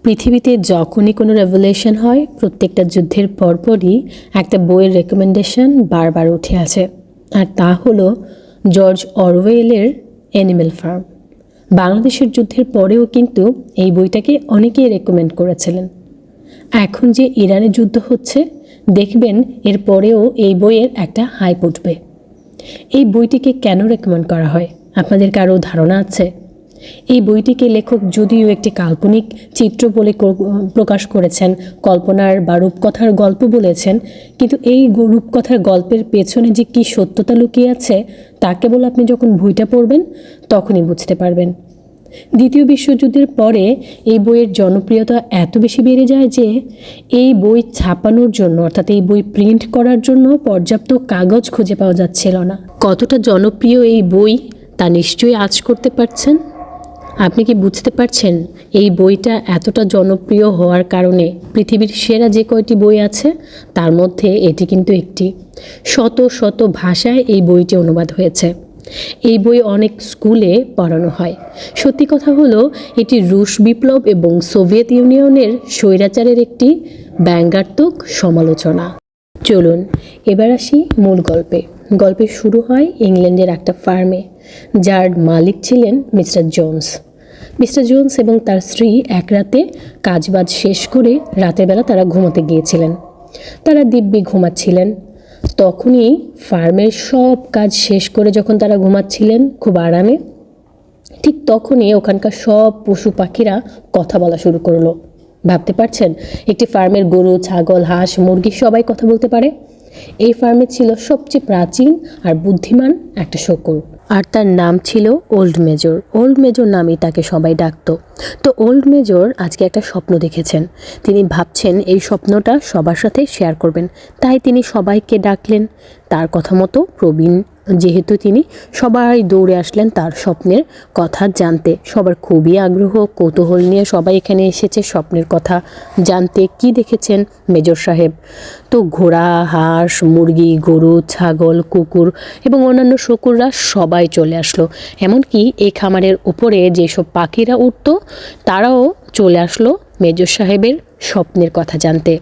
পৃথিবীতে যখনই কোনো রেভলিউশন হয় প্রত্যেকটা যুদ্ধের পরপরই একটা বইয়ের রেকমেন্ডেশন বারবার উঠে আসে, আর তা হলো জর্জ অরওয়েলের অ্যানিম্যাল ফার্ম। বাংলাদেশের যুদ্ধের পরেও কিন্তু এই বইটাকে অনেকেই রেকমেন্ড করেছিলেন। এখন যে ইরানে যুদ্ধ হচ্ছে দেখবেন এর পরেও এই বইয়ের একটা হাইপ উঠবে। এই বইটিকে কেন রেকমেন্ড করা হয় আপনাদের কারো ধারণা আছে? এই বইটিকে লেখক যদিও একটি কাল্পনিক চিত্র বলে প্রকাশ করেছেন, কল্পনার বা রূপকথার গল্প বলেছেন, কিন্তু এই রূপকথার গল্পের পেছনে যে কী সত্যতা লুকিয়ে আছে তা কেবল আপনি যখন বইটা পড়বেন তখনই বুঝতে পারবেন। দ্বিতীয় বিশ্বযুদ্ধের পরে এই বইয়ের জনপ্রিয়তা এত বেশি বেড়ে যায় যে এই বই ছাপানোর জন্য, অর্থাৎ এই বই প্রিন্ট করার জন্য পর্যাপ্ত কাগজ খুঁজে পাওয়া যাচ্ছিল না। কতটা জনপ্রিয় এই বই তা নিশ্চয়ই আঁচ করতে পারছেন। আপনি কি বুঝতে পারছেন এই বইটা এতটা জনপ্রিয় হওয়ার কারণে পৃথিবীর সেরা যে কয়টি বই আছে তার মধ্যে এটি কিন্তু একটি। শত শত ভাষায় এই বইটি অনুবাদ হয়েছে। এই বই অনেক স্কুলে পড়ানো হয়। সত্যি কথা হলো এটি রুশ বিপ্লব এবং সোভিয়েত ইউনিয়নের স্বৈরাচারের একটি ব্যঙ্গাত্মক সমালোচনা। চলুন এবার আসি মূল গল্পে। গল্পের শুরু হয় ইংল্যান্ডের একটা ফার্মে, যার মালিক ছিলেন মিস্টার জোন্স। মিস্টার জোন্স এবং তার স্ত্রী এক রাতে কাজবাজ শেষ করে রাতের বেলা তারা ঘুমোতে গিয়েছিলেন। তারা দিব্যি ঘুমাচ্ছিলেন। তখনই ফার্মের সব কাজ শেষ করে যখন তারা ঘুমাচ্ছিলেন খুব আরামে, ঠিক তখনই ওখানকার সব পশু পাখিরা কথা বলা শুরু করলো। ভাবতে পারছেন একটি ফার্মের গরু, ছাগল, হাঁস, মুরগি সবাই কথা বলতে পারে। এই ফার্মে ছিল সবচেয়ে প্রাচীন আর বুদ্ধিমান একটা শূকর, আর তার নাম ছিল ওল্ড মেজর। ওল্ড মেজর নামেই তাকে সবাই ডাকতো। তো ওল্ড মেজর আজকে একটা স্বপ্ন দেখেছেন। তিনি ভাবছেন এই স্বপ্নটা সবার সাথে শেয়ার করবেন, তাই তিনি সবাইকে ডাকলেন। তার কথা মতো প্রবীণ যেহেতু তিনি, সবাই দৌড়ে আসলেন তার স্বপ্নের কথা জানতে। সবার খুবই আগ্রহ, কৌতূহল নিয়ে সবাই এখানে এসেছে স্বপ্নের কথা জানতে। কি দেখেছেন মেজর সাহেব? তো ঘোড়া, হাঁস, মুরগি, গরু, ছাগল, কুকুর এবং অন্যান্য শূকররা সবাই চলে আসলো। এমনকি এই খামারের উপরে যেসব পাখিরা উঠত তারাও চলে আসলো মেজর সাহেবের স্বপ্নের কথা জানতে।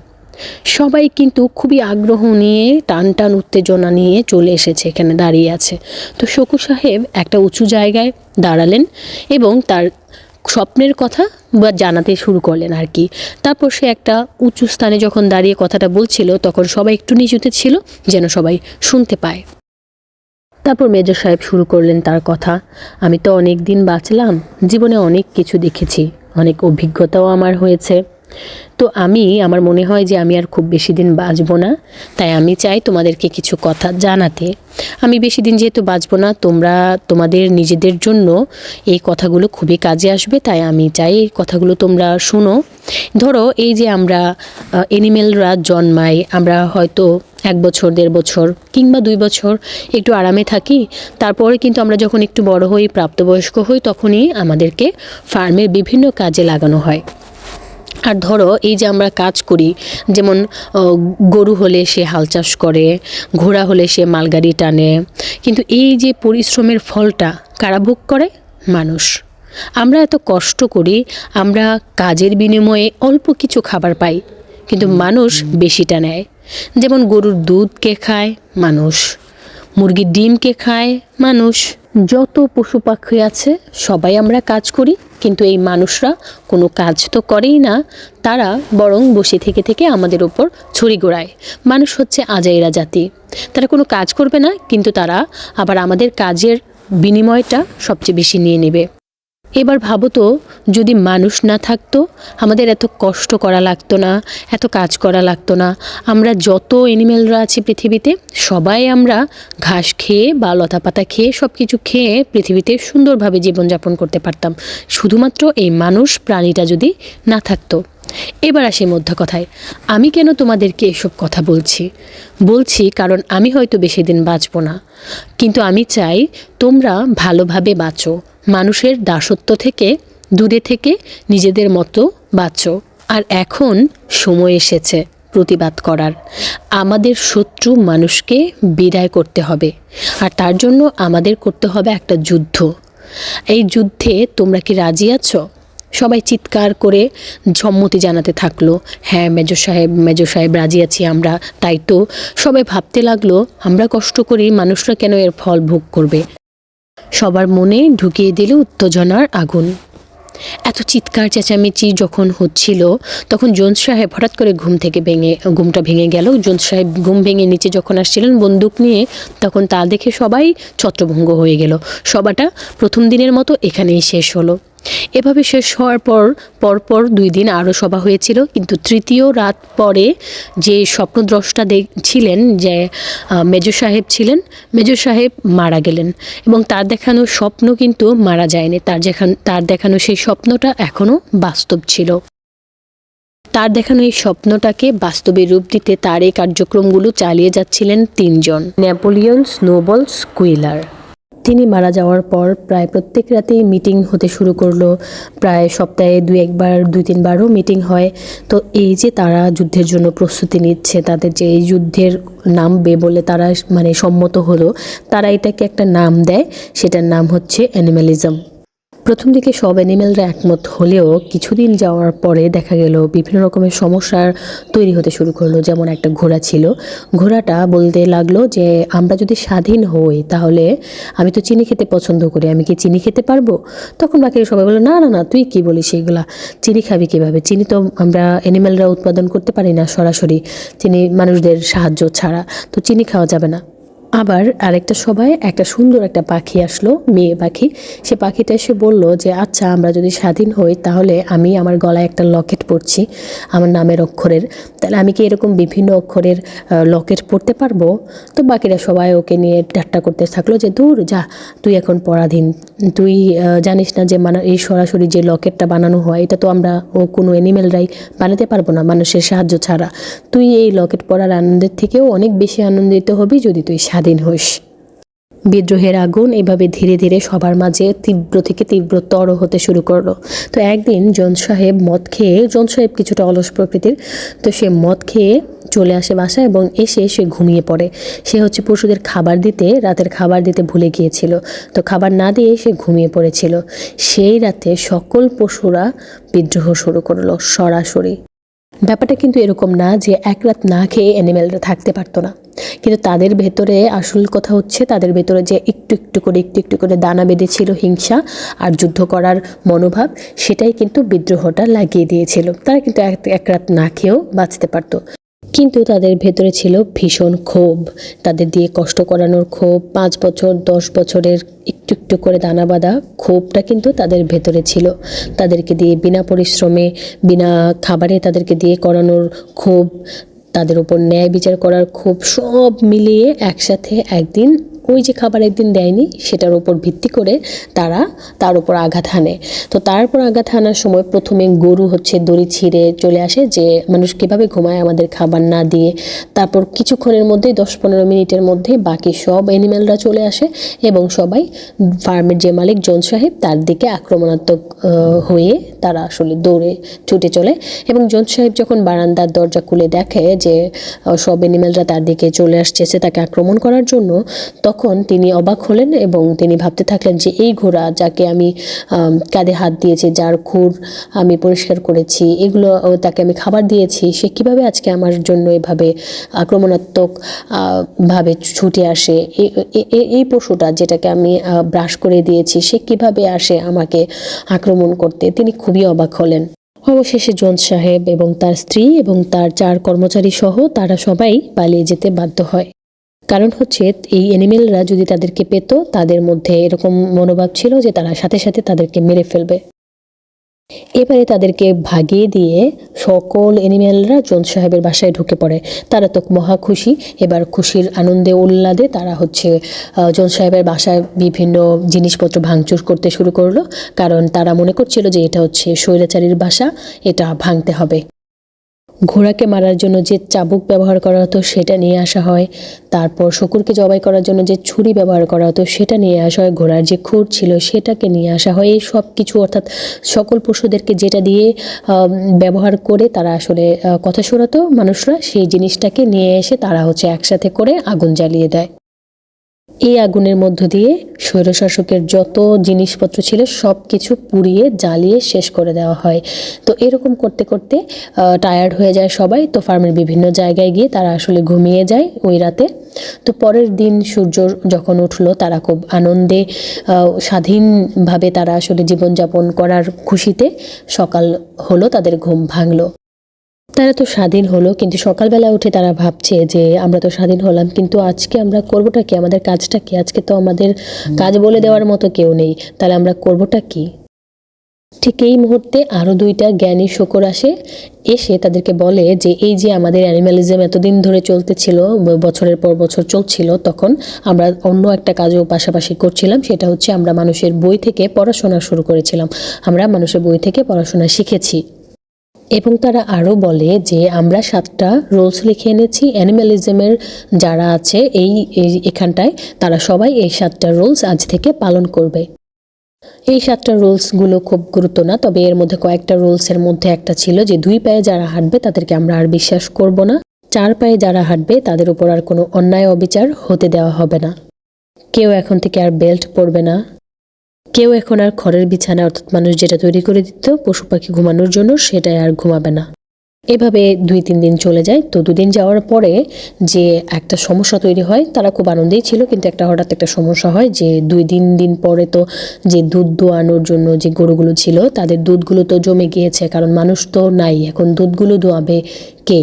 সবাই কিন্তু খুবই আগ্রহ নিয়ে, টান টান উত্তেজনা নিয়ে চলে এসেছে, এখানে দাঁড়িয়ে আছে। তো শূকর সাহেব একটা উঁচু জায়গায় দাঁড়ালেন এবং তার স্বপ্নের কথা জানাতে শুরু করলেন আর কি। তারপর সে একটা উঁচু স্থানে যখন দাঁড়িয়ে কথাটা বলছিল তখন সবাই একটু নিচুতে ছিল যেন সবাই শুনতে পায়। তারপর মেজর সাহেব শুরু করলেন তার কথা। আমি তো অনেক দিন বাঁচলাম, জীবনে অনেক কিছু দেখেছি, অনেক অভিজ্ঞতাও আমার হয়েছে। তো আমার মনে হয় যে আমি আর খুব বেশি দিন বাঁচব না, তাই আমি চাই তোমাদেরকে কিছু কথা জানাতে। আমি বেশি দিন যেহেতু বাঁচব না, তোমরা তোমাদের নিজেদের জন্য এই কথাগুলো খুবই কাজে আসবে, তাই আমি চাই এই কথাগুলো তোমরা শোনো। ধরো এই যে আমরা অ্যানিমেলরা জন্মাই, আমরা হয়তো 1 বছর, 1.5 বছর কিংবা 2 বছর একটু আরামে থাকি। তারপরে কিন্তু আমরা যখন একটু বড় হই, প্রাপ্তবয়স্ক হই, তখনই আমাদেরকে ফার্মের বিভিন্ন কাজে লাগানো হয়। আর ধরো এই যে আমরা কাজ করি, যেমন গরু হলে সে হাল চাষ করে, ঘোড়া হলে সে মালগাড়ি টানে, কিন্তু এই যে পরিশ্রমের ফলটা কারা ভোগ করে? মানুষ। আমরা এত কষ্ট করি, আমরা কাজের বিনিময়ে অল্প কিছু খাবার পাই, কিন্তু মানুষ বেশিটা নেয়। যেমন গরুর দুধ কে খায়? মানুষ। মুরগির ডিম কে খায়? মানুষ। যত পশু পাখি আছে সবাই আমরা কাজ করি, কিন্তু এই মানুষরা কোনো কাজ তো করেই না, তারা বরং বসে থেকে থেকে আমাদের ওপর ছড়ি ঘোরায়। মানুষ হচ্ছে আজাইরা জাতি, তারা কোনো কাজ করবে না, কিন্তু তারা আবার আমাদের কাজের বিনিময়টা সবচেয়ে বেশি নিয়ে নেবে। এবার ভাবো তো, যদি মানুষ না থাকতো, আমাদের এত কষ্ট করা লাগতো না, এত কাজ করা লাগতো না। আমরা যত অ্যানিমেলরা আছি পৃথিবীতে সবাই আমরা ঘাস খেয়ে বা লতা পাতা খেয়ে সব কিছু খেয়ে পৃথিবীতে সুন্দরভাবে জীবনযাপন করতে পারতাম, শুধুমাত্র এই মানুষ প্রাণীটা যদি না থাকতো। এবার আসি মধ্য কথায়। আমি কেন তোমাদেরকে এসব কথা বলছি কারণ আমি হয়তো বেশি দিন বাঁচব না, কিন্তু আমি চাই তোমরা ভালোভাবে বাঁচো, মানুষের দাসত্ব থেকে দূরে থেকে নিজেদের মতো বাঁচো। আর এখন সময় এসেছে প্রতিবাদ করার। আমাদের শত্রু মানুষকে বিদায় করতে হবে, আর তার জন্য আমাদের করতে হবে একটা যুদ্ধ। এই যুদ্ধে তোমরা কি রাজি আছো? সবাই চিৎকার করে সম্মতি জানাতে থাকলো, হ্যাঁ মেজর সাহেব রাজি আছি আমরা। তাই তো সবাই ভাবতে লাগলো, আমরা কষ্ট করি, মানুষরা কেন এর ফল ভোগ করবে। সবার মনে ঢুকিয়ে দিল উত্তেজনার আগুন। এত চিৎকার চেঁচামেচি যখন হচ্ছিল তখন জোন্স সাহেব হঠাৎ করে ঘুমটা ভেঙে গেল। জোন্স সাহেব ঘুম ভেঙে নিচে যখন আসছিলেন বন্দুক নিয়ে, তখন তা দেখে সবাই ছত্রভঙ্গ হয়ে গেল। সভাটা প্রথম দিনের মতো এখানেই শেষ হলো। এভাবে শেষ হওয়ার পর 2 দিন আরও সভা হয়েছিল, কিন্তু তৃতীয় রাত পরে যে স্বপ্নদ্রষ্টা ছিলেন, যে মেজর সাহেব মারা গেলেন এবং তার দেখানো স্বপ্ন কিন্তু মারা যায়নি। তার দেখানো সেই স্বপ্নটা এখনও বাস্তব ছিল। তার দেখানো এই স্বপ্নটাকে বাস্তবে রূপ দিতে তার এই কার্যক্রমগুলো চালিয়ে যাচ্ছিলেন 3 জন। Napoleon snowball স্কুইলার। তিনি মারা যাওয়ার পর প্রায় প্রত্যেক রাতেই মিটিং হতে শুরু করলো। প্রায় সপ্তাহে 2-3 বারও মিটিং হয়। তো এই যে তারা যুদ্ধের জন্য প্রস্তুতি নিচ্ছে, তাদের যে এই যুদ্ধের নামবে বলে তারা সম্মত হলো, তারা এটাকে একটা নাম দেয়, সেটার নাম হচ্ছে অ্যানিমালিজম। প্রথম দিকে সব অ্যানিমেলরা একমত হলেও কিছুদিন যাওয়ার পরে দেখা গেল বিভিন্ন রকমের সমস্যার তৈরি হতে শুরু করলো। যেমন একটা ঘোড়া ছিল, ঘোড়াটা বলতে লাগলো যে আমরা যদি স্বাধীন হই তাহলে আমি তো চিনি খেতে পছন্দ করি, আমি কি চিনি খেতে পারবো? তখন বাকি সবাই বললো, না না না, তুই কি বলিস এইগুলা, চিনি খাবি কীভাবে? চিনি তো আমরা অ্যানিমেলরা উৎপাদন করতে পারি না সরাসরি, চিনি মানুষদের সাহায্য ছাড়া, তো চিনি খাওয়া যাবে না। আবার আরেকটা সভায় একটা সুন্দর একটা পাখি আসলো, মেয়ে পাখি। সে পাখিটা এসে বলল যে আচ্ছা, আমরা যদি স্বাধীন হই তাহলে আমি আমার গলায় একটা লকেট পরছি আমার নামের অক্ষরের, তাহলে আমি কি এরকম বিভিন্ন অক্ষরের লকেট পরতে পারবো? তো বাকিরা সবাই ওকে নিয়ে ঠাট্টা করতে থাকলো যে দূর যা, তুই এখন পরাধীন, তুই জানিস না যে এই সরাসরি যে লকেটটা বানানো হয় এটা তো আমরা কোনো অ্যানিমেলরাই বানাতে পারবো না মানুষের সাহায্য ছাড়া। তুই এই লকেট পরার আনন্দের থেকেও অনেক বেশি আনন্দিত হবি যদি তুই স্বাধীন হোস। বিদ্রোহের আগুন এভাবে ধীরে ধীরে সবার মাঝে তীব্র থেকে তীব্রতর হতে শুরু করলো। তো একদিন জোন্স সাহেব কিছুটা অলস প্রকৃতির, তো সে মদ খেয়ে চলে আসে বাসায় এবং এসে সে ঘুমিয়ে পড়ে। সে পশুদের রাতের খাবার দিতে ভুলে গিয়েছিল, তো খাবার না দিয়ে সে ঘুমিয়ে পড়েছিল। সেই রাতে সকল পশুরা বিদ্রোহ শুরু করলো সরাসরি। ব্যাপারটা কিন্তু এরকম না যে এক রাত না খেয়ে অ্যানিমেলরা থাকতে পারতো না, কিন্তু তাদের ভেতরে আসল কথা হচ্ছে তাদের ভেতরে যে একটু একটু করে দানা বেঁধেছিল হিংসা আর যুদ্ধ করার মনোভাব, সেটাই কিন্তু বিদ্রোহটা লাগিয়ে দিয়েছিল। তারা কিন্তু এক রাত না খেয়েও বাঁচতে পারতো, কিন্তু তাদের ভেতরে ছিল ভীষণ ক্ষোভ, তাদের দিয়ে কষ্ট করানোর ক্ষোভ, 5 বছর 10 বছরের একটু করে দানা বাঁধা ক্ষোভটা কিন্তু তাদের ভেতরে ছিল। তাদেরকে দিয়ে বিনা পরিশ্রমে বিনা খাবারে তাদেরকে দিয়ে করানোর ক্ষোভ, তাদের উপর ন্যায় বিচার করার ক্ষোভ, সব মিলিয়ে একসাথে একদিন ওই যে খাবার একদিন দেয়নি সেটার উপর ভিত্তি করে তারা তার উপর আঘাত হানে। তো তার উপর আঘাত হানার সময় প্রথমে গরু দড়ি ছিঁড়ে চলে আসে যে মানুষ কীভাবে ঘুমায় আমাদের খাবার না দিয়ে। তারপর কিছুক্ষণের মধ্যেই 10-15 মিনিটের মধ্যে বাকি সব অ্যানিমেলরা চলে আসে এবং সবাই ফার্মের যে মালিক জোন্স সাহেব তার দিকে আক্রমণাত্মক হয়ে তারা আসলে দৌড়ে ছুটে চলে। এবং জোন্স সাহেব যখন বারান্দার দরজা খুলে দেখে যে সব অ্যানিমেলরা তার দিকে চলে আসছে তাকে আক্রমণ করার জন্য, তখন তিনি অবাক হলেন এবং তিনি ভাবতে থাকলেন যে এই ঘোড়া যাকে আমি কাঁধে হাত দিয়েছি, যার খুর আমি পরিষ্কার করেছি, এগুলো তাকে আমি খাবার দিয়েছি, সে কিভাবে আজকে আমার জন্য এভাবে আক্রমণাত্মক ভাবে ছুটে আসে? এই পশুটা যেটাকে আমি ব্রাশ করে দিয়েছি সে কিভাবে আসে আমাকে আক্রমণ করতে? তিনি খুবই অবাক হলেন। অবশেষে জোন্স সাহেব এবং তার স্ত্রী এবং তার 4 কর্মচারী সহ তারা সবাই পালিয়ে যেতে বাধ্য হয়। কারণ এই অ্যানিমেলরা যদি তাদেরকে পেত, তাদের মধ্যে এরকম মনোভাব ছিল যে তারা সাথে সাথে তাদেরকে মেরে ফেলবে। এবারে তাদেরকে ভাগিয়ে দিয়ে সকল অ্যানিমেলরা জোন্স সাহেবের বাসায় ঢুকে পড়ে। তারা তো মহা খুশি, এবার খুশির আনন্দে উল্লাদে তারা জোন্স সাহেবের বাসায় বিভিন্ন জিনিসপত্র ভাঙচুর করতে শুরু করলো, কারণ তারা মনে করছিল যে এটা স্বৈরাচারীর বাসা, এটা ভাঙতে হবে। ঘোড়াকে মারার জন্য যে চাবুক ব্যবহার করা হতো সেটা নিয়ে আসা হয়, তারপর শকুরকে জবাই করার জন্য যে ছুরি ব্যবহার করা হতো সেটা নিয়ে আসা হয়, ঘোড়ার যে খুর ছিল সেটাকে নিয়ে আসা হয়। এই সব কিছু অর্থাৎ সকল পশুদেরকে যেটা দিয়ে ব্যবহার করে তারা আসলে কথা শোনাতো মানুষরা, সেই জিনিসটাকে নিয়ে এসে তারা একসাথে করে আগুন জ্বালিয়ে দেয়। এই আগুনের মধ্য দিয়ে স্বৈরশাসকের যত জিনিসপত্র ছিল সব কিছু পুড়িয়ে জ্বালিয়ে শেষ করে দেওয়া হয়। তো এরকম করতে করতে টায়ার্ড হয়ে যায় সবাই। তো ফার্মের বিভিন্ন জায়গায় গিয়ে তারা আসলে ঘুমিয়ে যায় ওই রাতে। তো পরের দিন সূর্য যখন উঠলো তারা খুব আনন্দে স্বাধীনভাবে তারা আসলে জীবনযাপন করার খুশিতে সকাল হলো, তাদের ঘুম ভাঙলো। তারা তো স্বাধীন হলো, কিন্তু সকালবেলা উঠে তারা ভাবছে যে আমরা তো স্বাধীন হলাম, কিন্তু আজকে আমরা করবোটা কি, আমাদের কাজটা কি? আজকে তো আমাদের কাজ বলে দেওয়ার মতো কেউ নেই, তাহলে আমরা করবোটা কি? ঠিক এই মুহূর্তে আরও দুইটা জ্ঞানী শূকর আসে, এসে তাদেরকে বলে যে এই যে আমাদের অ্যানিম্যালিজম এতদিন ধরে চলতেছিল, বছরের পর বছর চলছিল, তখন আমরা অন্য একটা কাজও পাশাপাশি করছিলাম। সেটা হচ্ছে আমরা মানুষের বই থেকে পড়াশোনা শুরু করেছিলাম, আমরা মানুষের বই থেকে পড়াশোনা শিখেছি। এবং তারা আরও বলে যে আমরা 7টা রুলস লিখে এনেছি অ্যানিম্যালিজমের যারা আছে এখানটায়, তারা সবাই এই 7টা রুলস আজ থেকে পালন করবে। এই 7টা রুলসগুলো খুব গুরুত্ব না, তবে এর মধ্যে কয়েকটা রুলসের মধ্যে একটা ছিল যে 2 পায়ে যারা হাঁটবে তাদেরকে আমরা আর বিশ্বাস করব না, 4 পায়ে যারা হাঁটবে তাদের উপর আর কোনো অন্যায় অবিচার হতে দেওয়া হবে না, কেউ এখন থেকে আর বেল্ট পরবে না, কেউ এখন আর খড়ের বিছানা অর্থাৎ মানুষ যেটা তৈরি করে দিত পশু পাখি ঘুমানোর জন্য সেটাই আর ঘুমাবে না। এভাবে 2-3 দিন চলে যায়। তো 2 দিন যাওয়ার পরে যে একটা সমস্যা তৈরি হয়, তারা খুব আনন্দেই ছিল, কিন্তু হঠাৎ একটা সমস্যা হয় যে 2-3 দিন পরে তো যে দুধ দোয়ানোর জন্য যে গরুগুলো ছিল তাদের দুধগুলো তো জমে গিয়েছে, কারণ মানুষ তো নাই, এখন দুধগুলো দোয়াবে কে?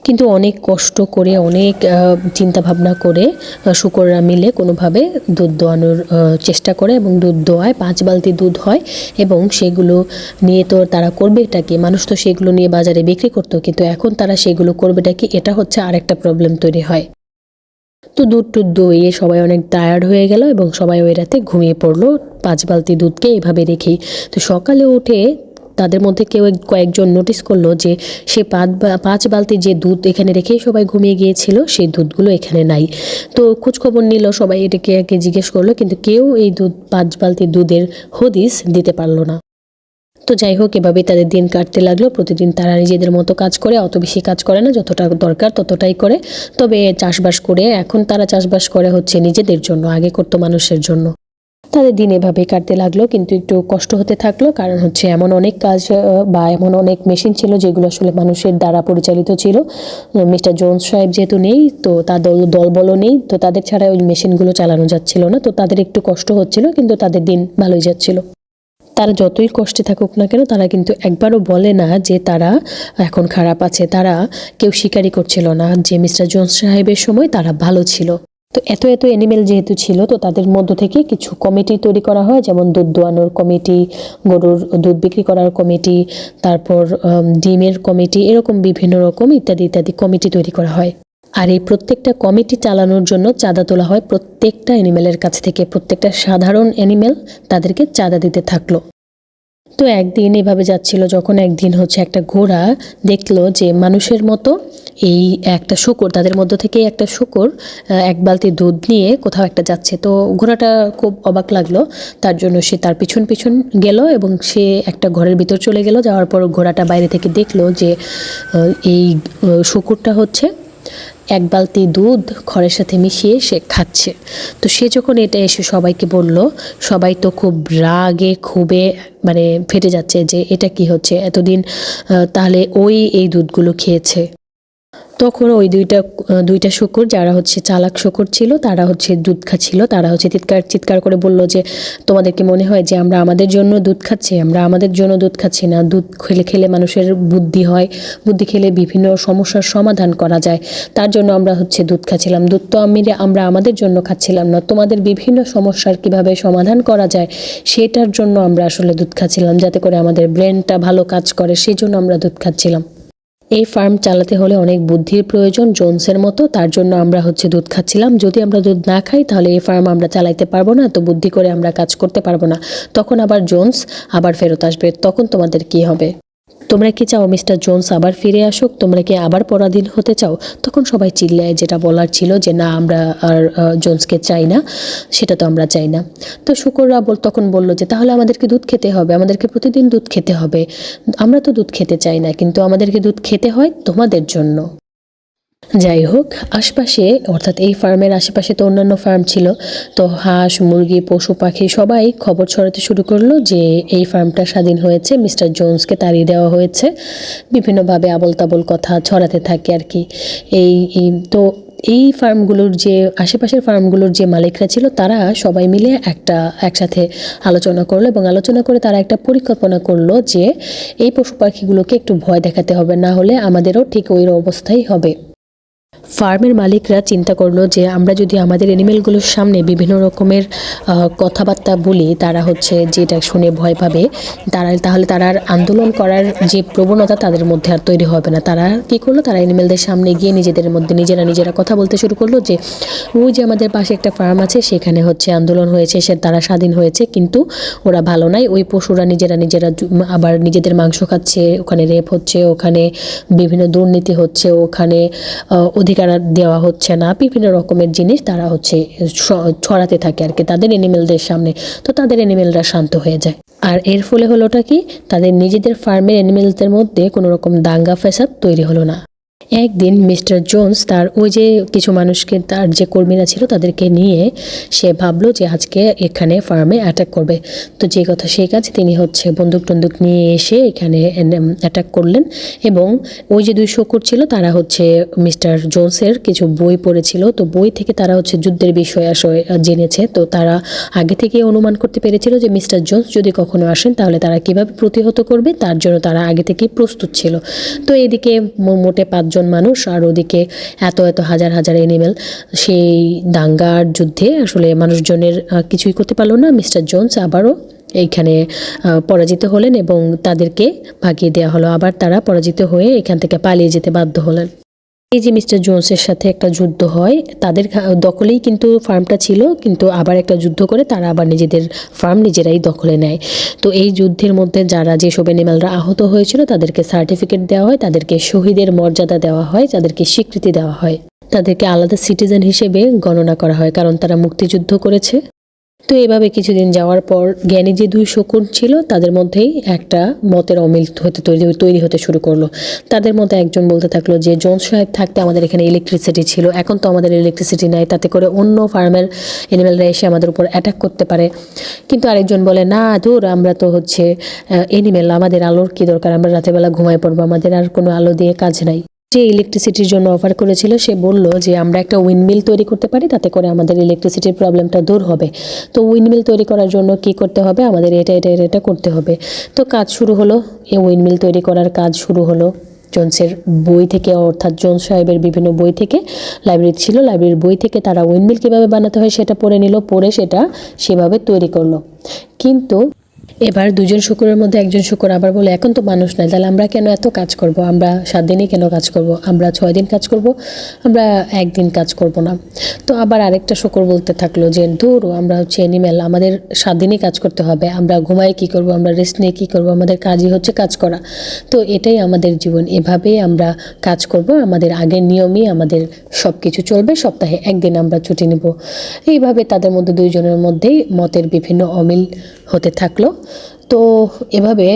কিন্তু অনেক কষ্ট করে অনেক চিন্তা ভাবনা করে শূকররা মিলে কোনোভাবে দুধ দোয়ানোর চেষ্টা করে এবং দুধ দোয়ায় 5 বালতি দুধ হয় এবং সেগুলো নিয়ে তো তারা করবেটা কি? মানুষ তো সেগুলো নিয়ে বাজারে বিক্রি করতো, কিন্তু এখন তারা সেগুলো করবেটা কি? এটা হচ্ছে আরেকটা প্রবলেম তৈরি হয়। তো দুধ টুধ দইয়ে সবাই অনেক টায়ার্ড হয়ে গেল এবং সবাই ওই রাতে ঘুমিয়ে পড়লো 5 বালতি দুধকে এভাবে রেখেই। তো সকালে উঠে তাদের মধ্যে কয়েকজন নোটিস করলো যে সে 5 বালতি যে দুধ এখানে রেখেই সবাই ঘুমিয়ে গিয়েছিল সেই দুধগুলো এখানে নাই। তো খোঁজখবর নিল, সবাই এটাকে একে জিজ্ঞেস করলো, কিন্তু কেউ এই 5 বালতি দুধের হদিস দিতে পারলো না। তো যাই হোক, এভাবেই তাদের দিন কাটতে লাগলো। প্রতিদিন তারা নিজেদের মতো কাজ করে, অত বেশি কাজ করে না, যতটা দরকার ততটাই করে। তবে চাষবাস করে, এখন তারা চাষবাস করে হচ্ছে নিজেদের জন্য, আগে করতো মানুষের জন্য। তাদের দিন এভাবেই কাটতে লাগলো, কিন্তু একটু কষ্ট হতে থাকলো, কারণ হচ্ছে এমন অনেক কাজ বা এমন অনেক মেশিন ছিল যেগুলো আসলে মানুষের দ্বারা পরিচালিত ছিল। মিস্টার জোন্স সাহেব যেহেতু নেই, তো তার দলবলও নেই, তো তাদের ছাড়া ওই মেশিনগুলো চালানো যাচ্ছিল না। তো তাদের একটু কষ্ট হচ্ছিল, কিন্তু তাদের দিন ভালোই যাচ্ছিল। তারা যতই কষ্টে থাকুক না কেন, তারা কিন্তু একবারও বলে না যে তারা এখন খারাপ আছে। তারা কেউ স্বীকারই করছিল না যে মিস্টার জোন্স সাহেবের সময় তারা ভালো ছিল। তো এত অ্যানিমেল যেহেতু ছিল, তো তাদের মধ্য থেকে কিছু কমিটি তৈরি করা হয়, যেমন দুধ দোয়ানোর কমিটি, গরুর দুধ বিক্রি করার কমিটি, তারপর ডিমের কমিটি, এরকম বিভিন্ন রকম ইত্যাদি ইত্যাদি কমিটি তৈরি করা হয়। আর এই প্রত্যেকটা কমিটি চালানোর জন্য চাঁদা তোলা হয় প্রত্যেকটা অ্যানিমেলের কাছ থেকে। প্রত্যেকটা সাধারণ অ্যানিমেল তাদেরকে চাঁদা দিতে থাকলো। তো একদিন এভাবে যাচ্ছিল, যখন একদিন হচ্ছে একটা ঘোড়া দেখলো যে মানুষের মতো এই একটা শূকর, তাদের মধ্য থেকে একটা শূকর 1 বালতি দুধ নিয়ে কোথাও একটা যাচ্ছে। তো ঘোড়াটা খুব অবাক লাগলো, তার জন্য সে তার পিছন পিছন গেল এবং সে একটা ঘরের ভিতর চলে গেল। যাওয়ার পর ঘোড়াটা বাইরে থেকে দেখলো যে এই শূকরটা হচ্ছে 1 বালতি দুধ খড়ের সাথে মিশিয়ে সে খাচ্ছে। তো সে যখন এটা এসে সবাইকে বলল, সবাই তো খুব রাগে ক্ষোভে মানে ফেটে যাচ্ছে যে এটা কি হচ্ছে, এতদিন তাহলে ওই এই দুধগুলো খেয়েছে। তখন ওই দুইটা শূকর, যারা হচ্ছে চালাক শূকর ছিল, তারা হচ্ছে দুধ খাচ্ছিল, তারা হচ্ছে চিৎকার করে বলল যে তোমাদের কি মনে হয় যে আমরা আমাদের জন্য দুধ খাচ্ছি? আমরা আমাদের জন্য দুধ খাচ্ছি না। দুধ খেলে মানুষের বুদ্ধি হয়, বুদ্ধি খেলে বিভিন্ন সমস্যার সমাধান করা যায়, তার জন্য আমরা হচ্ছে দুধ খাচ্ছিলাম। দুধ তো আমরা আমাদের জন্য খাচ্ছিলাম না, তোমাদের বিভিন্ন সমস্যার কিভাবে সমাধান করা যায় সেটার জন্য আমরা আসলে দুধ খাচ্ছিলাম, যাতে করে আমাদের ব্রেনটা ভালো কাজ করে, সেই জন্য আমরা দুধ খাচ্ছিলাম। এই ফার্ম চালাতে হলে অনেক বুদ্ধির প্রয়োজন, জোন্সের মতো, তার জন্য আমরা হচ্ছে দুধ খাচ্ছিলাম। যদি আমরা দুধ না খাই তাহলে এই ফার্ম আমরা চালাইতে পারবো না, তো বুদ্ধি করে আমরা কাজ করতে পারবো না। তখন আবার জোন্স আবার ফেরত আসবে, তখন তোমাদের কি হবে? তোমরা কি চাও মিস্টার জোন্স আবার ফিরে আসুক? তোমরা কি আবার পরাধীন হতে চাও? তখন সবাই চিল্লায়, যেটা বলার ছিল যে না, আমরা আর জোন্সকে চাই না, সেটা তো আমরা চাই না। তো শূকররা তখন বলল যে তাহলে আমাদেরকে দুধ খেতে হবে, আমাদেরকে প্রতিদিন দুধ খেতে হবে। আমরা তো দুধ খেতে চাই না, কিন্তু আমাদেরকে দুধ খেতে হয় তোমাদের জন্য। যাই হোক, আশপাশে অর্থাৎ এই ফার্মের আশেপাশে তো অন্যান্য ফার্ম ছিল, তো হাঁস মুরগি পশু পাখি সবাই খবর ছড়াতে শুরু করলো যে এই ফার্মটা স্বাধীন হয়েছে, মিস্টার জোন্সকে তাড়িয়ে দেওয়া হয়েছে। বিভিন্নভাবে আবল তাবল কথা ছড়াতে থাকে আর কি। তো এই ফার্মগুলোর যে আশেপাশের ফার্মগুলোর যে মালিকরা ছিল তারা সবাই মিলে একসাথে আলোচনা করলো এবং আলোচনা করে তারা একটা পরিকল্পনা করলো যে এই পশু পাখিগুলোকে একটু ভয় দেখাতে হবে, না হলে আমাদেরও ঠিক ওই অবস্থাই হবে। ফার্মের মালিকরা চিন্তা করলো যে আমরা যদি আমাদের অ্যানিমেলগুলোর সামনে বিভিন্ন রকমের কথাবার্তা বলি, তারা যেটা শুনে ভয় পাবে, তাহলে তারা আর আন্দোলন করার যে প্রবণতা তাদের মধ্যে আর তৈরি হবে না। তারা কী করলো, তারা অ্যানিমেলদের সামনে গিয়ে নিজেদের মধ্যে নিজেরা কথা বলতে শুরু করলো যে ওই যে আমাদের পাশে একটা ফার্ম আছে, সেখানে আন্দোলন হয়েছে, তারা স্বাধীন হয়েছে, কিন্তু ওরা ভালো নাই, ওই পশুরা নিজেরা আবার নিজেদের মাংস খাচ্ছে, ওখানে রেপ হচ্ছে, ওখানে বিভিন্ন দুর্নীতি হচ্ছে, ওখানে অধিকার দেওয়া হচ্ছে না, বিভিন্ন রকমের জিনিস তারা ছড়াতে থাকে আর কি তাদের অ্যানিমেলদের সামনে। তো তাদের অ্যানিমেলরা শান্ত হয়ে যায়, আর এর ফলে হলোটা কি, তাদের নিজেদের ফার্মের অ্যানিমেলসদের মধ্যে কোনো রকম দাঙ্গা ফ্যাসাদ তৈরি হলো না। একদিন মিস্টার জোন্স তার ওই যে কিছু মানুষকে, তার যে কর্মীরা ছিল তাদেরকে নিয়ে সে ভাবলো যে আজকে এখানে ফার্মে অ্যাটাক করবে। তো যে কথা সেই কাজ, তিনি বন্দুক টন্দুক নিয়ে এসে এখানে অ্যাটাক করলেন। এবং ওই যে 2 শকুর ছিল তারা মিস্টার জোন্সের কিছু বই পড়েছিল, তো বই থেকে তারা যুদ্ধের বিষয় আসলে জেনেছে। তো তারা আগে থেকে অনুমান করতে পেরেছিল যে মিস্টার জোন্স যদি কখনো আসেন তাহলে তারা কিভাবে প্রতিহত করবে, তার জন্য তারা আগে থেকেই প্রস্তুত ছিল। তো এদিকে মোটে 5 জন মানুষ, আর ওদিকে এত হাজার হাজার অ্যানিমেল। সেই দাঙ্গার যুদ্ধে আসলে মানুষজনের কিছুই করতে পারলো না। মিস্টার জোন্স আবারও এইখানে পরাজিত হলেন এবং তাদেরকে ভাগিয়ে দেওয়া হলো। আবার তারা পরাজিত হয়ে এখান থেকে পালিয়ে যেতে বাধ্য হলেন। এই যে মিস্টার জোন্সের সাথে একটা যুদ্ধ হয়, তাদের দখলেই কিন্তু ফার্মটা ছিল, কিন্তু আবার একটা যুদ্ধ করে তারা আবার নিজেদের ফার্ম নিজেরাই দখলে নেয়। তো এই যুদ্ধের মধ্যে যেসব অ্যানিমালরা আহত হয়েছিল তাদেরকে সার্টিফিকেট দেওয়া হয়, তাদেরকে শহীদের মর্যাদা দেওয়া হয়, তাদেরকে স্বীকৃতি দেওয়া হয়, তাদেরকে আলাদা সিটিজেন হিসেবে গণনা করা হয়, কারণ তারা মুক্তিযুদ্ধ করেছে। তো এভাবে কিছুদিন যাওয়ার পর জ্ঞানী যে 2 শকুন ছিল তাদের মধ্যেই একটা মতের অমিল তৈরি হতে শুরু করলো। তাদের মধ্যে একজন বলতে থাকলো যে জোন্স সাহেব থাকতে আমাদের এখানে ইলেকট্রিসিটি ছিল, এখন তো আমাদের ইলেকট্রিসিটি নাই, তাতে করে অন্য ফার্মের অ্যানিমেলরা এসে আমাদের উপর অ্যাটাক করতে পারে। কিন্তু আরেকজন বলে, না দূর, আমরা তো অ্যানিমেল, আমাদের আলোর কি দরকার, আমরা রাতেরবেলা ঘুমায় পড়বো, আমাদের আর কোনো আলো দিয়ে কাজ নাই। যে ইলেকট্রিসিটির জন্য অফার করেছিল সে বলল যে আমরা একটা উইন্ডমিল তৈরি করতে পারি, তাতে করে আমাদের ইলেকট্রিসিটির প্রবলেমটা দূর হবে। তো উইন্ডমিল তৈরি করার জন্য কি করতে হবে, আমাদের এটা করতে হবে। তো কাজ শুরু হলো, এই উইন্ডমিল তৈরি করার কাজ শুরু হলো জোন্সের বই থেকে, অর্থাৎ জোন্স সাহেবের বিভিন্ন বই থেকে। লাইব্রেরি ছিল, লাইব্রেরির বই থেকে তারা উইন্ডমিল কীভাবে বানাতে হয় সেটা পড়ে নিল, পড়ে সেটা সেভাবে তৈরি করলো। কিন্তু এবার 2 জন শুকুরের মধ্যে একজন শুকুর আবার বলে, এখন তো মানুষ নাই, তাহলে আমরা কেন এত কাজ করব, আমরা 7 দিনই কেন কাজ করব, আমরা 6 দিন কাজ করব, আমরা 1 দিন কাজ করব না। তো আবার আরেকটা শুকুর বলতে থাকলো যে ধুর, আমরা অ্যানিমেল, আমাদের 7 দিনই কাজ করতে হবে, আমরা ঘুমাই কি করব, আমরা রেস্ট নিয়ে কী করব, আমাদের কাজই কাজ করা, তো এটাই আমাদের জীবন, এভাবেই আমরা কাজ করব, আমাদের আগের নিয়মই আমাদের সব কিছু চলবে, সপ্তাহে 1 দিন আমরা ছুটি নেব। এইভাবে তাদের মধ্যে 2 জনের মধ্যেই মতের বিভিন্ন অমিল হতে থাকলো। তো এভাবে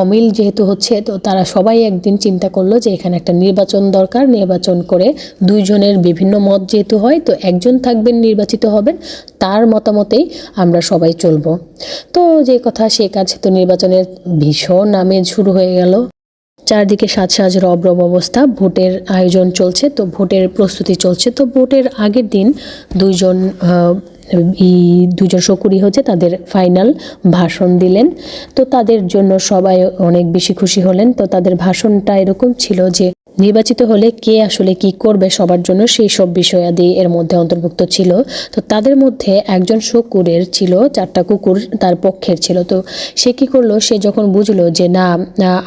অমিল যেহেতু তো তারা সবাই একদিন চিন্তা করলো যে এখানে একটা নির্বাচন দরকার, নির্বাচন করে 2 জনের বিভিন্ন মত যেহেতু হয়, তো একজন থাকবেন, নির্বাচিত হবেন, তার মতামতেই আমরা সবাই চলবো। তো যে কথা সে কাজ, তো নির্বাচনের ভীষণ আমেজ শুরু হয়ে গেল, চারদিকে সাজ রব অবস্থা, ভোটের আয়োজন চলছে, তো ভোটের প্রস্তুতি চলছে। তো ভোটের আগের দিন 2 জন শকুরি তাদের ফাইনাল ভাষণ দিলেন। তো তাদের জন্য সবাই অনেক বেশি খুশি হলেন। তো তাদের ভাষণটা এরকম ছিল যে নির্বাচিত হলে কে আসলে কি করবে সবার জন্য, সেই সব বিষয়াদি এর মধ্যে অন্তর্ভুক্ত ছিল। তো তাদের মধ্যে একজন শকুরের ছিল 4টা কুকুর তার পক্ষের ছিল। তো সে কি করলো, সে যখন বুঝলো যে না,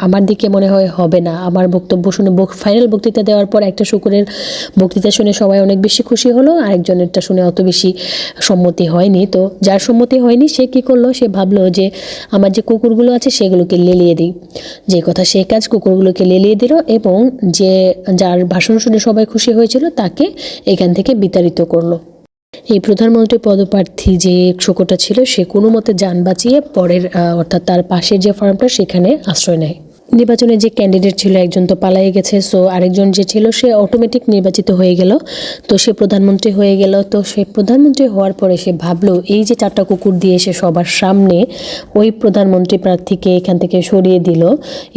আমার দিকে মনে হয় হবে না, আমার বক্তব্য শুনে ফাইনাল বক্তৃতা দেওয়ার পর একটা শকুরের বক্তৃতা শুনে সবাই অনেক বেশি খুশি হলো, আরেকজনেরটা শুনে অত বেশি সম্মতি হয়নি। তো যার সম্মতি হয়নি সে কি করলো, সে ভাবলো যে আমার যে কুকুরগুলো আছে সেগুলোকে লেলিয়ে দিই। যে কথা সেই কাজ, কুকুরগুলোকে লেলিয়ে দিল এবং যার ভাষণ শুনে সবাই খুশি হয়েছিল তাকে এখান থেকে বিতাড়িত করলো। এই প্রধানমন্ত্রী পদপ্রার্থী যে শকুরটা ছিল সে কোনো মতে যান বাঁচিয়ে পরের অর্থাৎ তার পাশের যে ফার্মটা সেখানে আশ্রয় নেয়। নির্বাচনে যে ক্যান্ডিডেট ছিল একজন তো পালিয়ে গেছে, সো আরেকজন যে ছিল সে অটোমেটিক নির্বাচিত হয়ে গেল, তো সে প্রধানমন্ত্রী হয়ে গেল। তো সে প্রধানমন্ত্রী হওয়ার পরে সে ভাবলো এই যে 4টা কুকুর দিয়ে সে সবার সামনে ওই প্রধানমন্ত্রী প্রার্থীকে এখান থেকে সরিয়ে দিল,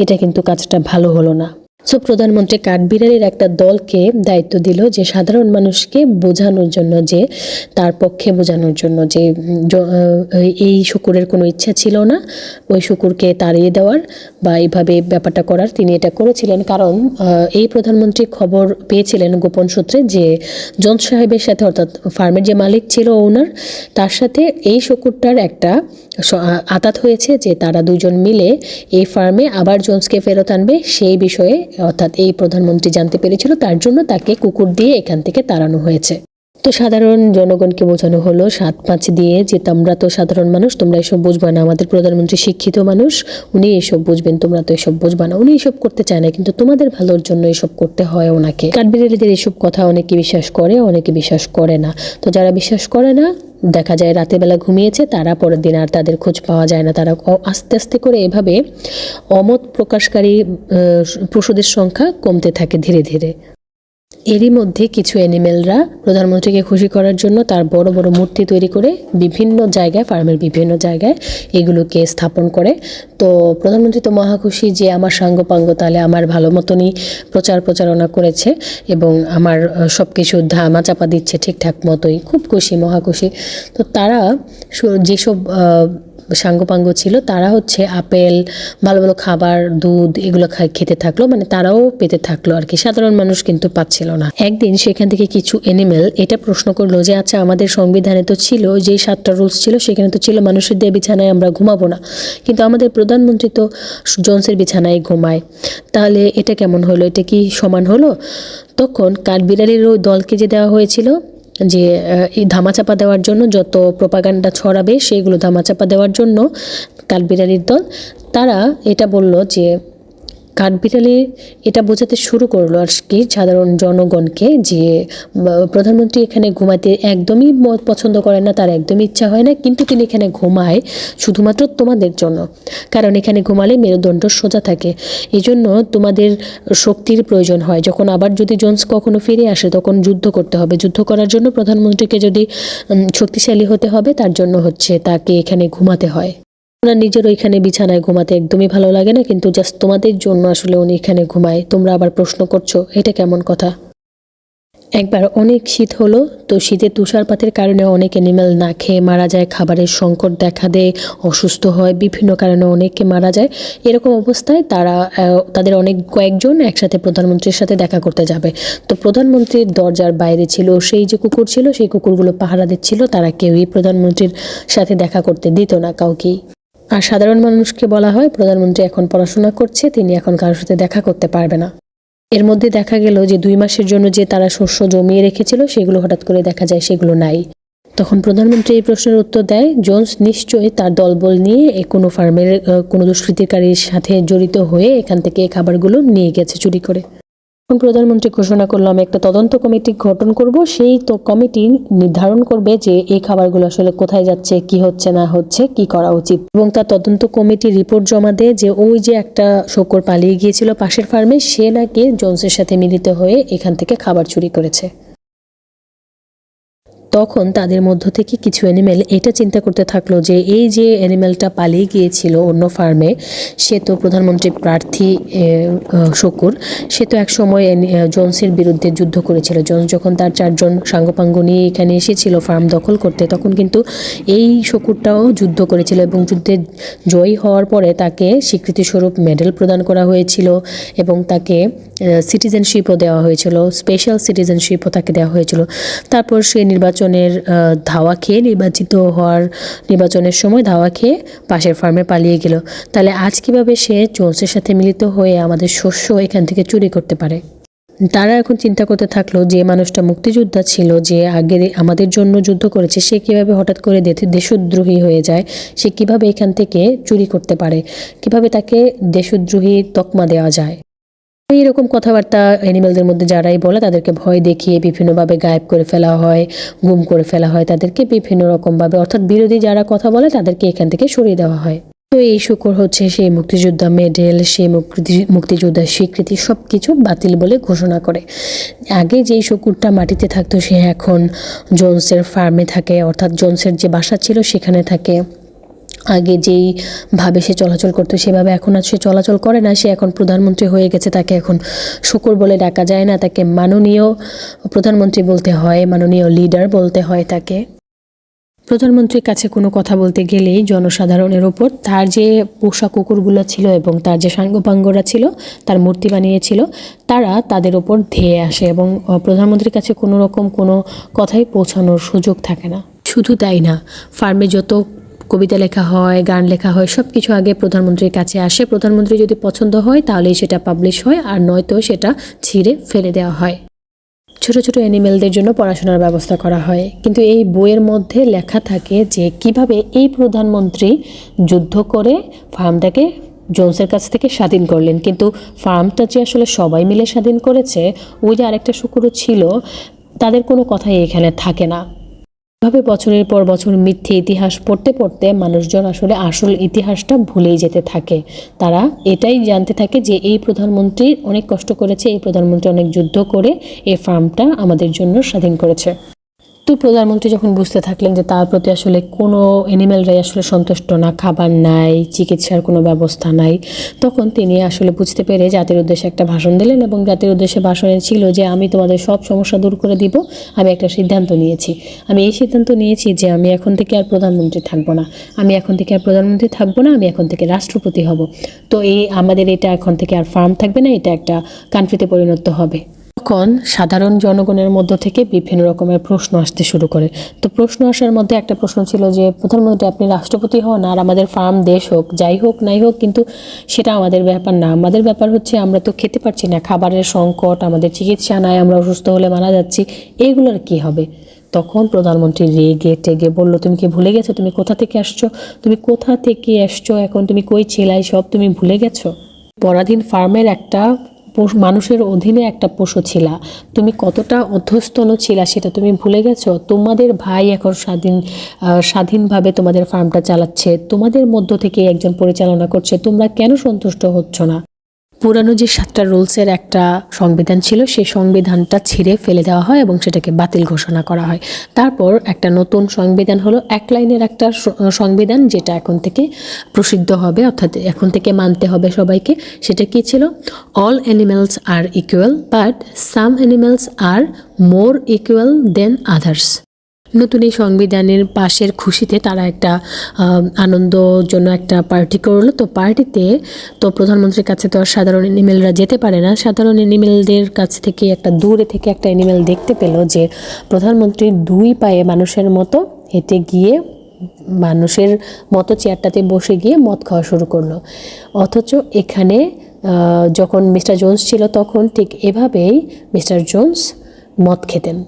এটা কিন্তু কাজটা ভালো হলো না। সো প্রধানমন্ত্রী কাঠবিড়ালির একটা দলকে দায়িত্ব দিল যে সাধারণ মানুষকে বোঝানোর জন্য, যে তার পক্ষে বোঝানোর জন্য যে এই শুকুরের কোনো ইচ্ছা ছিল না ওই শুকুরকে তাড়িয়ে দেওয়ার বা এইভাবে ব্যাপারটা করার। তিনি এটা করেছিলেন কারণ এই প্রধানমন্ত্রী খবর পেয়েছিলেন গোপন সূত্রে যে জোন্স সাহেবের সাথে, অর্থাৎ ফার্মের যে মালিক ছিল ওনার, তার সাথে এই শুকুরটার একটা আতাত হয়েছে যে তারা দুজন মিলে এই ফার্মে আবার জোন্সকে ফেরত আনবে, সেই বিষয়ে অর্থাৎ এই প্রধানমন্ত্রী জানতে পেরেছিল, তার জন্য তাকে কুকুর দিয়ে এখান থেকে তাড়ানো হয়েছে। তো সাধারণ জনগণকে বোঝানো হলো 7-5 দিয়ে যে তোমরা তো সাধারণ মানুষ, তোমরা এসব বুঝবা না, আমাদের প্রধানমন্ত্রী শিক্ষিত মানুষ, উনি এসব বুঝবেন, তোমরা তো এসব বুঝবা না, উনি এসব করতে চায় না, কিন্তু তোমাদের ভালোর জন্য এসব করতে হয় ওনাকে। কাঠবিড়ালিদের এসব কথা অনেকে বিশ্বাস করে, অনেকে বিশ্বাস করে না। তো যারা বিশ্বাস করে না, দেখা যায় রাতের বেলা ঘুমিয়েছে, তারা পরের দিন আর তাদের খোঁজ পাওয়া যায় না। তারা আস্তে আস্তে করে এভাবে অমত প্রকাশকারী পশুদের সংখ্যা কমতে থাকে ধীরে ধীরে। এরই মধ্যে কিছু অ্যানিমেলরা প্রধানমন্ত্রীকে খুশি করার জন্য তার বড় বড় মূর্তি তৈরি করে বিভিন্ন জায়গায়, ফার্মের বিভিন্ন জায়গায় এগুলোকে স্থাপন করে। তো প্রধানমন্ত্রী তো মহা খুশি যে আমার সাঙ্গপাঙ্গ তাহলে আমার ভালো মতনই প্রচারণা করেছে এবং আমার সব কিছু ধামা চাপা দিচ্ছে ঠিকঠাক মতোই, খুব খুশি, মহা খুশি। তো তারা যেসব সাঙ্গপাঙ্গ ছিল তারা হচ্ছে আপেল, ভালো ভালো খাবার, দুধ এগুলো খেতে থাকলো, মানে তারাও পেতে থাকলো আর কি, সাধারণ মানুষ কিন্তু পাচ্ছিল না। একদিন সেখান থেকে কিছু অ্যানিমেল এটা প্রশ্ন করলো যে আচ্ছা আমাদের সংবিধানে তো ছিল, যেই 7টা রুলস ছিল সেখানে তো ছিল মানুষের দিয়ে বিছানায় আমরা ঘুমাবো না, কিন্তু আমাদের প্রধানমন্ত্রী তো জোন্সের বিছানায় ঘুমায়, তাহলে এটা কেমন হলো, এটা কি সমান হলো? তখন কাঠবিড়ালির ওই দলকে যে দেওয়া হয়েছিল যে এই ধামাচাপা দেওয়ার জন্য, যত প্রোপাগান্ডা ছড়াবে সেগুলো ধামাচাপা দেওয়ার জন্য কাঠবিড়ালির দল, তারা এটা বলল যে কাঠবিড়ালি এটা বোঝাতে শুরু করলো আর কি সাধারণ জনগণকে যে প্রধানমন্ত্রী এখানে ঘুমাতে একদমই পছন্দ করেন না, তার একদমই ইচ্ছা হয় না, কিন্তু তিনি এখানে ঘুমায় শুধুমাত্র তোমাদের জন্য, কারণ এখানে ঘুমালে মেরুদণ্ড সোজা থাকে, এই জন্য তোমাদের শক্তির প্রয়োজন হয়। যখন আবার যদি জোন্স কখনো ফিরে আসে তখন যুদ্ধ করতে হবে, যুদ্ধ করার জন্য প্রধানমন্ত্রীকে যদি শক্তিশালী হতে হবে তার জন্য হচ্ছে তাকে এখানে ঘুমাতে হয়। ওনার নিজের ওইখানে বিছানায় ঘুমাতে একদমই ভালো লাগে না, কিন্তু জাস্ট তোমাদের জন্য আসলে উনি এখানে ঘুমায়। তোমরা আবার প্রশ্ন করছো এটা কেমন কথা? একবার অনেক শীত হলো, তো শীতে তুষারপাতের কারণে অনেক অ্যানিমেল না খেয়ে মারা যায়, খাবারের সংকট দেখা দেয়, অসুস্থ হয়, বিভিন্ন কারণে অনেকে মারা যায়। এরকম অবস্থায় তাদের কয়েকজন একসাথে প্রধানমন্ত্রীর সাথে দেখা করতে যাবে। তো প্রধানমন্ত্রীর দরজার বাইরে ছিল সেই যে কুকুর ছিল, সেই কুকুরগুলো পাহারা দিচ্ছিল, তারা কেউই প্রধানমন্ত্রীর সাথে দেখা করতে দিত না কাউকেই। আর সাধারণ মানুষকে বলা হয় প্রধানমন্ত্রী এখন পড়াশোনা করছে, তিনি এখন কারোর সাথে দেখা করতে পারবে না। এর মধ্যে দেখা গেল যে 2 মাসের জন্য যে তারা শস্য জমিয়ে রেখেছিল সেগুলো হঠাৎ করে দেখা যায় সেগুলো নাই। তখন প্রধানমন্ত্রী এই প্রশ্নের উত্তর দেয় জোন্স নিশ্চয়ই তার দলবল নিয়ে কোনো ফার্মের কোনো দুষ্কৃতিকারীর সাথে জড়িত হয়ে এখান থেকে এই খাবারগুলো নিয়ে গেছে চুরি করে। এখন প্রধানমন্ত্রী ঘোষণা করলো আমি একটা তদন্ত কমিটি গঠন করব, সেই তো কমিটি নির্ধারণ করবে যে এই খাবারগুলো আসলে কোথায় যাচ্ছে, কি হচ্ছে না হচ্ছে, কি করা উচিত, এবং তার তদন্ত কমিটি রিপোর্ট জমা দেয় যে ওই যে একটা শূকর পালিয়ে গিয়েছিল পাশের ফার্মে, সে নাকি জোন্সের সাথে মিলিত হয়ে এখান থেকে খাবার চুরি করেছে। তখন তাদের মধ্য থেকে কিছু অ্যানিমেল এটা চিন্তা করতে থাকলো যে এই যে অ্যানিমেলটা পালিয়ে গিয়েছিল অন্য ফার্মে, সে তো প্রধানমন্ত্রী প্রার্থী শূকর, সে তো একসময় জোন্সের বিরুদ্ধে যুদ্ধ করেছিল। জোন্স যখন তার 4 জন সাঙ্গপাঙ্গ নিয়ে এখানে এসেছিল ফার্ম দখল করতে, তখন কিন্তু এই শূকরটাও যুদ্ধ করেছিল এবং যুদ্ধে জয়ী হওয়ার পরে তাকে স্বীকৃতিস্বরূপ মেডেল প্রদান করা হয়েছিল এবং তাকে সিটিজেনশিপও দেওয়া হয়েছিল, স্পেশাল সিটিজেনশিপও তাকে দেওয়া হয়েছিল। তারপর সে নির্বাচনের সময় ধাওয়া খেয়ে পাশের ফার্মে পালিয়ে গেল। তাহলে আজ কিভাবে সে জোন্সের সাথে মিলিত হয়ে আমাদের শস্য এখান থেকে চুরি করতে পারে? তারা এখন চিন্তা করতে থাকলো যে মানুষটা মুক্তিযোদ্ধা ছিল, যে আগে আমাদের জন্য যুদ্ধ করেছে, সে কিভাবে হঠাৎ করে দেশদ্রোহী হয়ে যায়, সে কিভাবে এখান থেকে চুরি করতে পারে, কিভাবে তাকে দেশদ্রোহী তকমা দেওয়া যায়। এইরকম কথাবার্তা অ্যানিমেলদের মধ্যে যারাই বলে তাদেরকে ভয় দেখিয়ে বিভিন্নভাবে গায়েব করে ফেলা হয়, গুম করে ফেলা হয়, তাদেরকে বিভিন্ন রকমভাবে, অর্থাৎ বিরোধী যারা কথা বলে তাদেরকে এখান থেকে সরিয়ে দেওয়া হয়। তো এই শুকর হচ্ছে সেই মুক্তিযোদ্ধা মেডেল, সেই মুক্তিযোদ্ধার স্বীকৃতি সব কিছু বাতিল বলে ঘোষণা করে। আগে যেই শুকুরটা মাটিতে থাকতো সে এখন জোনসের ফার্মে থাকে, অর্থাৎ জোনসের যে বাসা ছিল সেখানে থাকে। আগে যেইভাবে সে চলাচল করতো সেভাবে এখন আর সে চলাচল করে না। সে এখন প্রধানমন্ত্রী হয়ে গেছে, তাকে এখন শুকর বলে ডাকা যায় না, তাকে মাননীয় প্রধানমন্ত্রী বলতে হয়, মাননীয় লিডার বলতে হয় তাকে। প্রধানমন্ত্রীর কাছে কোনো কথা বলতে গেলেই জনসাধারণের ওপর তার যে পোষা কুকুরগুলো ছিল এবং তার যে সাঙ্গপাঙ্গরা ছিল, তার মূর্তি বানিয়েছিল, তারা তাদের ওপর ধেয়ে আসে এবং প্রধানমন্ত্রীর কাছে কোনো রকম কোনো কথাই পৌঁছানোর সুযোগ থাকে না। শুধু তাই না, ফার্মে যত কবিতা লেখা হয়, গান লেখা হয়, সব কিছু আগে প্রধানমন্ত্রীর কাছে আসে। প্রধানমন্ত্রী যদি পছন্দ হয় তাহলেই সেটা পাবলিশ হয়, আর নয়তো সেটা ছিঁড়ে ফেলে দেওয়া হয়। ছোট ছোট অ্যানিমেলদের জন্য পড়াশোনার ব্যবস্থা করা হয়। কিন্তু এই বইয়ের মধ্যে লেখা থাকে যে কিভাবে এই প্রধানমন্ত্রী যুদ্ধ করে ফার্মটাকে জোনসের কাছ থেকে স্বাধীন করলেন। কিন্তু ফার্মটা যে আসলে সবাই মিলে স্বাধীন করেছে, ওই যে আরেকটা শুকুরও ছিল, তাদের কোনো কথাই এখানে থাকে না। এভাবে বছরের পর বছর মিথ্যে ইতিহাস পড়তে পড়তে মানুষজন আসলে আসল ইতিহাসটা ভুলেই যেতে থাকে। তারা এটাই জানতে থাকে যে এই প্রধানমন্ত্রী অনেক কষ্ট করেছে, এই প্রধানমন্ত্রী অনেক যুদ্ধ করে এই ফার্মটা আমাদের জন্য স্বাধীন করেছে। তো প্রধানমন্ত্রী যখন বুঝতে থাকলেন যে তার প্রতি আসলে কোনো অ্যানিমেলরাই আসলে সন্তুষ্ট না, খাবার নাই, চিকিৎসার কোনো ব্যবস্থা নাই, তখন তিনি আসলে বুঝতে পেরে জাতির উদ্দেশ্যে একটা ভাষণ দিলেন এবং জাতির উদ্দেশ্যে ভাষণে ছিল যে আমি তোমাদের সব সমস্যা দূর করে দিব। আমি একটা সিদ্ধান্ত নিয়েছি, আমি এই সিদ্ধান্ত নিয়েছি যে আমি এখন থেকে আর প্রধানমন্ত্রী থাকবো না, আমি এখন থেকে আর প্রধানমন্ত্রী থাকবো না, আমি এখন থেকে রাষ্ট্রপতি হব। তো আমাদের এটা এখন থেকে আর ফার্ম থাকবে না, এটা একটা কান্ট্রিতে পরিণত হবে। তখন সাধারণ জনগণের মধ্য থেকে বিভিন্ন রকমের প্রশ্ন আসতে শুরু করে। তো প্রশ্ন আসার মধ্যে একটা প্রশ্ন ছিল যে প্রধানমন্ত্রী আপনি রাষ্ট্রপতি হন আর আমাদের ফার্ম দেশ হোক, যাই হোক নাই হোক, কিন্তু সেটা আমাদের ব্যাপার না। আমাদের ব্যাপার হচ্ছে আমরা তো খেতে পারছি না, খাবারের সংকট, আমাদের চিকিৎসা নাই, আমরা অসুস্থ হলে মারা যাচ্ছি, এগুলোর কি হবে? তখন প্রধানমন্ত্রী রেগে টেগে বলল, তুমি কি ভুলে গেছো তুমি কোথা থেকে আসছো? তুমি কোথা থেকে আসছো? এখন তুমি কই ছিলাই সব তুমি ভুলে গেছো? পরাধীন ফার্মের একটা মানুষের অধীনে একটা পশু ছিলা, তুমি কতটা অধ্যস্তন ছিলা সেটা তুমি ভুলে গেছো? তোমাদের ভাই এখন স্বাধীনভাবে তোমাদের ফার্মটা চালাচ্ছে, তোমাদের মধ্য থেকে একজন পরিচালনা করছে, তোমরা কেন সন্তুষ্ট হচ্ছ না? পুরানো যে 7টা রুলসের একটা সংবিধান ছিল, সেই সংবিধানটা ছিঁড়ে ফেলে দেওয়া হয় এবং সেটাকে বাতিল ঘোষণা করা হয়। তারপর একটা নতুন সংবিধান হলো, এক লাইনের একটা সংবিধান, যেটা এখন থেকে প্রসিদ্ধ হবে, অর্থাৎ এখন থেকে মানতে হবে সবাইকে। সেটা কি ছিল? All animals are equal but some animals are more equal than others. নতুন এই সংবিধানের পাশের খুশিতে তারা একটা আনন্দর জন্য একটা পার্টি করলো। তো পার্টিতে তো প্রধানমন্ত্রীর কাছে তো আর সাধারণ অ্যানিমেলরা যেতে পারে না। সাধারণ অ্যানিমেলদের কাছ থেকে একটা দূরে থেকে একটা অ্যানিমেল দেখতে পেল যে প্রধানমন্ত্রী 2 পায়ে মানুষের মতো হেঁটে গিয়ে মানুষের মতো চেয়ারটাতে বসে গিয়ে মদ খাওয়া শুরু করলো। অথচ এখানে যখন মিস্টার জোন্স ছিল তখন ঠিক এভাবেই মিস্টার জোন্স মদ খেতেন।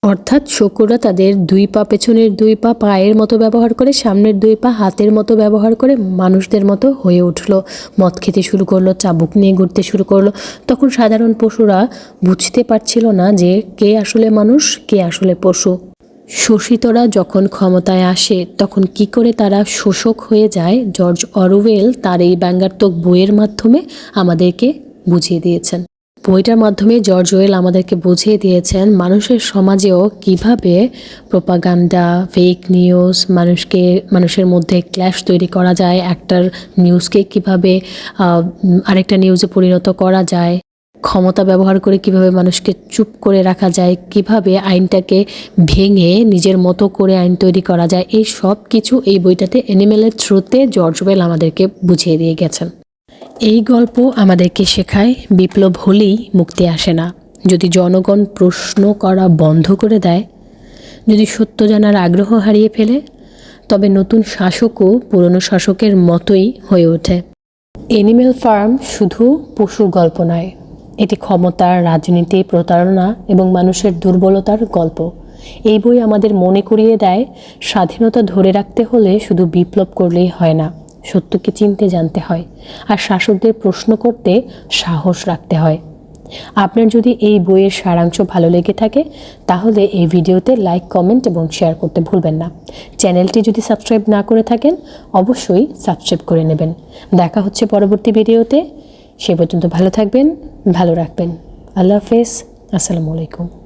অর্থাৎ শুকুররা তাদের 2 পা, পেছনের 2 পা পায়ের মতো ব্যবহার করে, সামনের 2 পা হাতের মতো ব্যবহার করে মানুষদের মতো হয়ে উঠলো, মদ খেতে শুরু করলো, চাবুক নিয়ে ঘুরতে শুরু করলো। তখন সাধারণ পশুরা বুঝতে পারছিল না যে কে আসলে মানুষ, কে আসলে পশু। শোষিতরা যখন ক্ষমতায় আসে তখন কি করে তারা শোষক হয়ে যায়, জর্জ অরওয়েল তার এই ব্যঙ্গাত্মক বইয়ের মাধ্যমে আমাদেরকে বুঝিয়ে দিয়েছেন। বইটার মাধ্যমে জর্জ ওয়েল আমাদেরকে বুঝিয়ে দিয়েছেন মানুষের সমাজেও কিভাবে প্রোপাগান্ডা, ফেক নিউজ, মানুষের মধ্যে ক্ল্যাশ তৈরি করা যায়, একটার নিউজকে কিভাবে আরেকটা নিউজে পরিণত করা যায়, ক্ষমতা ব্যবহার করে কিভাবে মানুষকে চুপ করে রাখা যায়, কিভাবে আইনটাকে ভেঙে নিজের মতো করে আইন তৈরি করা যায়, এই সব কিছু এই বইটাতে অ্যানিমেলের থ্রুতে জর্জ ওয়েল আমাদেরকে বুঝিয়ে দিয়ে গেছেন। এই গল্প আমাদেরকে শেখায় বিপ্লব হলেই মুক্তি আসে না। যদি জনগণ প্রশ্ন করা বন্ধ করে দেয়, যদি সত্য জানার আগ্রহ হারিয়ে ফেলে, তবে নতুন শাসকও পুরনো শাসকের মতোই হয়ে ওঠে। অ্যানিমেল ফার্ম শুধু পশুর গল্প নয়, এটি ক্ষমতার, রাজনীতি, প্রতারণা এবং মানুষের দুর্বলতার গল্প। এই বই আমাদের মনে করিয়ে দেয় স্বাধীনতা ধরে রাখতে হলে শুধু বিপ্লব করলেই হয় না, সত্যকে চিনতে জানতে হয় আর শাসকদের প্রশ্ন করতে সাহস রাখতে হয়। আপনার যদি এই বইয়ের সারাংশ ভালো লেগে থাকে তাহলে এই ভিডিওতে লাইক, কমেন্ট এবং শেয়ার করতে ভুলবেন না। চ্যানেলটি যদি সাবস্ক্রাইব না করে থাকেন অবশ্যই সাবস্ক্রাইব করে নেবেন। দেখা হচ্ছে পরবর্তী ভিডিওতে। সে পর্যন্ত ভালো থাকবেন, ভালো রাখবেন। আল্লাহ হাফেজ। আসসালামু আলাইকুম।